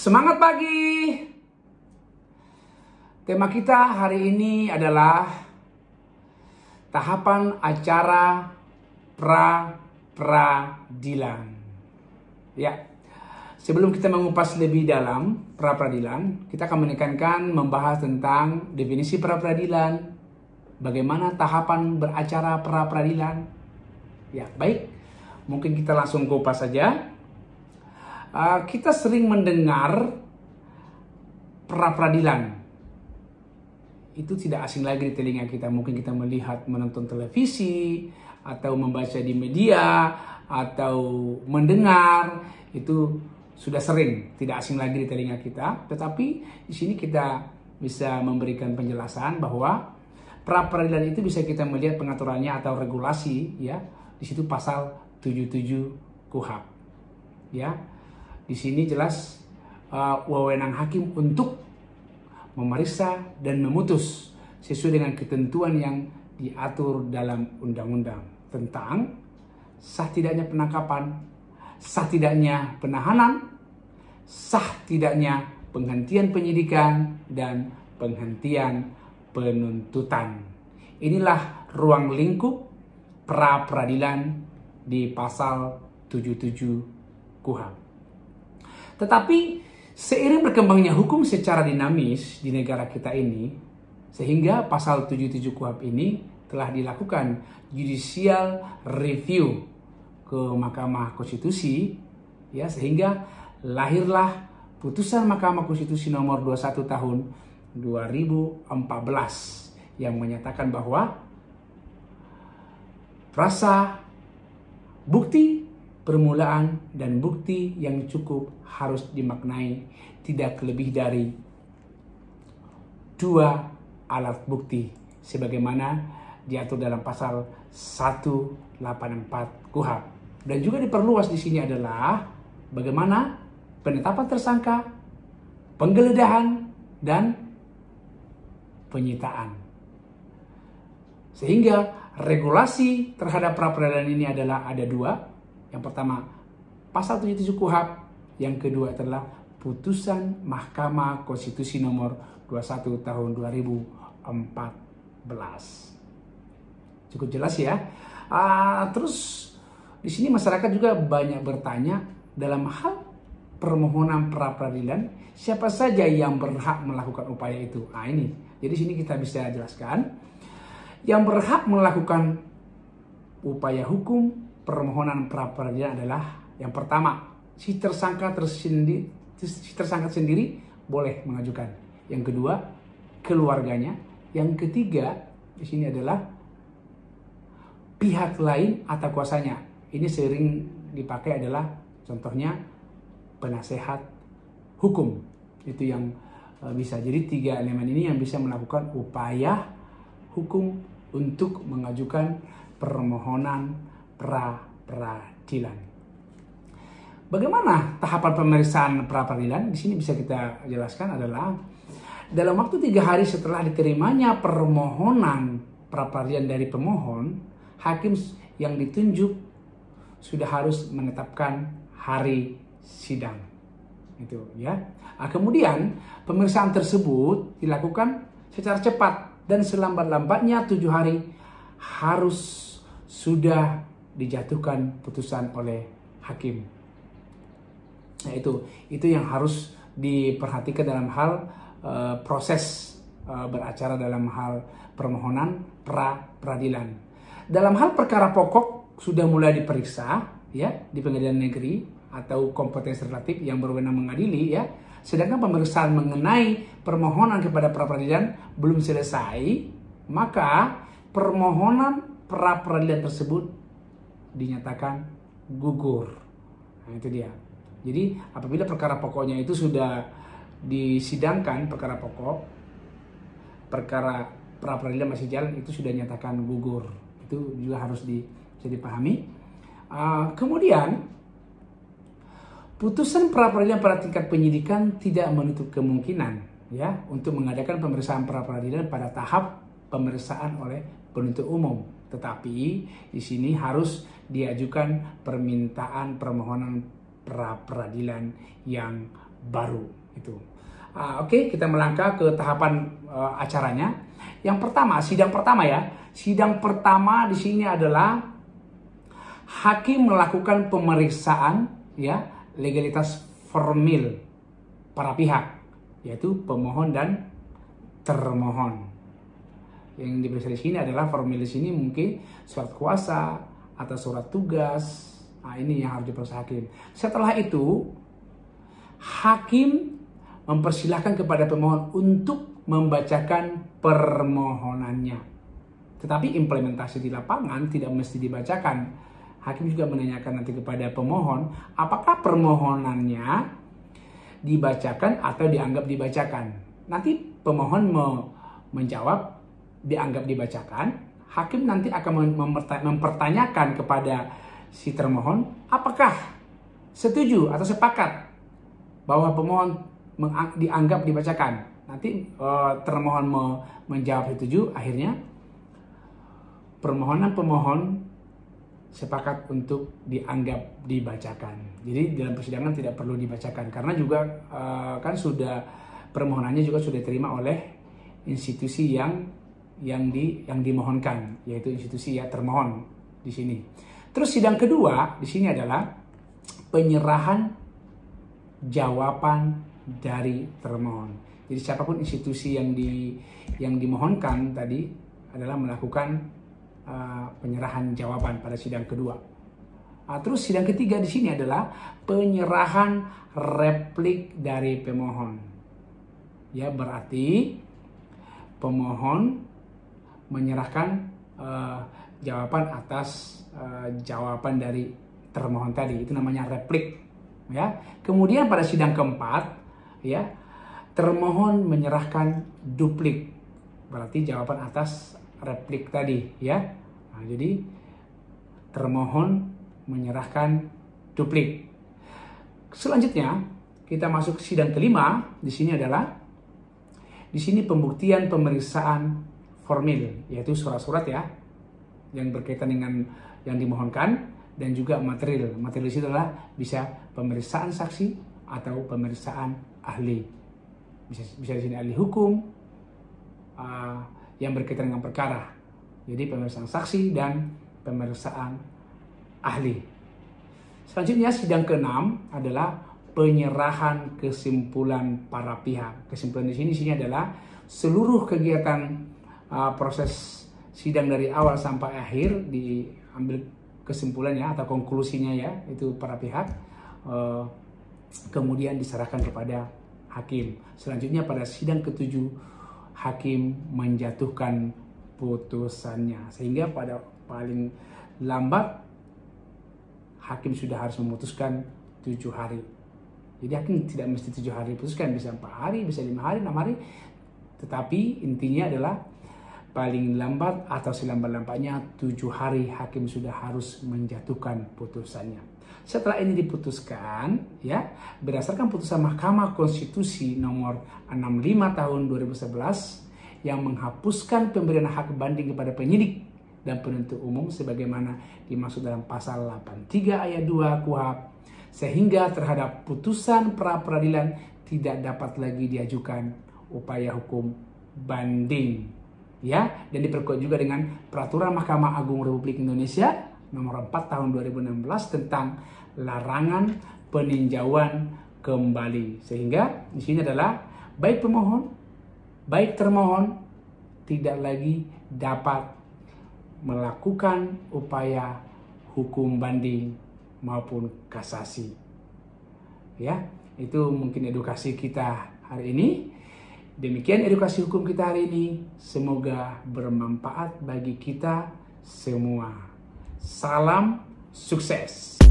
Semangat pagi. Tema kita hari ini adalah tahapan acara pra-peradilan. Ya. Sebelum kita mengupas lebih dalam pra-peradilan, kita akan menekankan membahas tentang definisi pra-peradilan, bagaimana tahapan beracara pra-peradilan. Ya, baik. Mungkin kita langsung kupas saja. Kita sering mendengar pra-peradilan. Itu tidak asing lagi di telinga kita. Mungkin kita melihat, menonton televisi, atau membaca di media, atau mendengar. Itu sudah sering, tidak asing lagi di telinga kita. Tetapi di sini kita bisa memberikan penjelasan bahwa pra-peradilan itu bisa kita melihat pengaturannya atau regulasi, ya. Di situ pasal 77 KUHP. Ya. Di sini jelas wewenang hakim untuk memeriksa dan memutus sesuai dengan ketentuan yang diatur dalam undang-undang tentang sah tidaknya penangkapan, sah tidaknya penahanan, sah tidaknya penghentian penyidikan, dan penghentian penuntutan. Inilah ruang lingkup pra-peradilan di pasal 77 KUHP. Tetapi seiring berkembangnya hukum secara dinamis di negara kita ini, sehingga pasal 77 KUHP ini telah dilakukan judicial review ke Mahkamah Konstitusi, ya, sehingga lahirlah putusan Mahkamah Konstitusi nomor 21 tahun 2014 yang menyatakan bahwa frasa bukti permulaan dan bukti yang cukup harus dimaknai tidak lebih dari 2 alat bukti sebagaimana diatur dalam pasal 184 KUHP. Dan juga diperluas di sini adalah bagaimana penetapan tersangka, penggeledahan, dan penyitaan. Sehingga regulasi terhadap pra-peradilan ini adalah ada 2. Yang pertama, pasal 77 KUHP. Yang kedua adalah putusan Mahkamah Konstitusi nomor 21 tahun 2014. Cukup jelas ya. Terus di sini masyarakat juga banyak bertanya dalam hal permohonan pra-peradilan, siapa saja yang berhak melakukan upaya itu. Ini. Jadi sini kita bisa jelaskan. Yang berhak melakukan upaya hukum permohonan pra-peradilan adalah yang pertama, si tersangka sendiri boleh mengajukan. Yang kedua, keluarganya. Yang ketiga, di sini adalah pihak lain atau kuasanya. Ini sering dipakai adalah contohnya penasehat hukum. Itu yang bisa. Jadi 3 elemen ini yang bisa melakukan upaya hukum untuk mengajukan permohonan pra-peradilan. Bagaimana tahapan pemeriksaan pra-peradilan? Di sini bisa kita jelaskan adalah dalam waktu 3 hari setelah diterimanya permohonan pra-peradilan dari pemohon, hakim yang ditunjuk sudah harus menetapkan hari sidang. Itu ya. Kemudian pemeriksaan tersebut dilakukan secara cepat dan selambat-lambatnya 7 hari harus sudah dijatuhkan putusan oleh hakim. Nah, itu yang harus diperhatikan dalam hal proses beracara dalam hal permohonan pra-peradilan. Dalam hal perkara pokok sudah mulai diperiksa ya di pengadilan negeri atau kompetensi relatif yang berwenang mengadili ya. Sedangkan pemeriksaan mengenai permohonan kepada pra-peradilan belum selesai, maka permohonan pra-peradilan tersebut dinyatakan gugur. Nah, itu dia. Jadi apabila perkara pokoknya itu sudah disidangkan, perkara pokok, perkara pra-peradilan masih jalan, itu sudah dinyatakan gugur. Itu juga harus bisa dipahami. Kemudian putusan pra-peradilan pada tingkat penyidikan tidak menutup kemungkinan ya untuk mengadakan pemeriksaan pra-peradilan pada tahap pemeriksaan oleh penuntut umum. Tetapi di sini harus diajukan permintaan permohonan pra-peradilan yang baru. Itu. Oke, kita melangkah ke tahapan acaranya. Yang pertama, sidang pertama ya. Sidang pertama di sini adalah hakim melakukan pemeriksaan ya legalitas formil para pihak, yaitu pemohon dan termohon. Yang diperiksa di sini adalah formil di sini mungkin surat kuasa atau surat tugas. Nah, ini yang harus diperiksa hakim. Setelah itu, hakim mempersilahkan kepada pemohon untuk membacakan permohonannya. Tetapi implementasi di lapangan tidak mesti dibacakan. Hakim juga menanyakan nanti kepada pemohon, apakah permohonannya dibacakan atau dianggap dibacakan. Nanti pemohon menjawab dianggap dibacakan. Hakim nanti akan mempertanyakan kepada si termohon, apakah setuju atau sepakat bahwa pemohon dianggap dibacakan. Nanti termohon menjawab setuju, akhirnya permohonan pemohon sepakat untuk dianggap dibacakan. Jadi dalam persidangan tidak perlu dibacakan karena juga kan sudah permohonannya juga sudah diterima oleh institusi yang dimohonkan, yaitu institusi ya termohon di sini. Terus sidang kedua di sini adalah penyerahan jawaban dari termohon. Jadi siapapun institusi yang dimohonkan tadi adalah melakukan penyerahan jawaban pada sidang kedua. Terus sidang ketiga di sini adalah penyerahan replik dari pemohon. Ya, berarti pemohon menyerahkan jawaban atas jawaban dari termohon tadi, itu namanya replik. Ya, kemudian pada sidang keempat, ya, termohon menyerahkan duplik, berarti jawaban atas replik tadi, ya. Nah, jadi termohon menyerahkan duplik. Selanjutnya kita masuk ke sidang kelima. Di sini pembuktian pemeriksaan formil, yaitu surat-surat ya yang berkaitan dengan yang dimohonkan dan juga material. Material itu adalah bisa pemeriksaan saksi atau pemeriksaan ahli. Bisa di sini ahli hukum yang berkaitan dengan perkara. Jadi pemeriksaan saksi dan pemeriksaan ahli. Selanjutnya sidang ke-6 adalah penyerahan kesimpulan para pihak. Kesimpulan di sini adalah seluruh kegiatan proses sidang dari awal sampai akhir diambil kesimpulannya atau konklusinya ya, itu para pihak kemudian diserahkan kepada hakim. Selanjutnya pada sidang ke-7 hakim menjatuhkan putusannya, sehingga pada paling lambat hakim sudah harus memutuskan 7 hari. Jadi hakim tidak mesti 7 hari putuskan, bisa 4 hari, bisa 5 hari, 6 hari. Tetapi intinya adalah paling lambat atau selambat-lambatnya 7 hari hakim sudah harus menjatuhkan putusannya. Setelah ini diputuskan, ya, berdasarkan putusan Mahkamah Konstitusi nomor 65 tahun 2011 yang menghapuskan pemberian hak banding kepada penyidik dan penuntut umum sebagaimana dimaksud dalam pasal 83 ayat 2 KUHP, sehingga terhadap putusan pra peradilan tidak dapat lagi diajukan upaya hukum banding, ya, dan diperkuat juga dengan peraturan Mahkamah Agung Republik Indonesia nomor 4 tahun 2016 tentang larangan peninjauan kembali, sehingga di sini adalah baik pemohon baik termohon tidak lagi dapat melakukan upaya hukum banding maupun kasasi. Ya, itu mungkin edukasi kita hari ini. Demikian edukasi hukum kita hari ini. Semoga bermanfaat bagi kita semua. Salam sukses.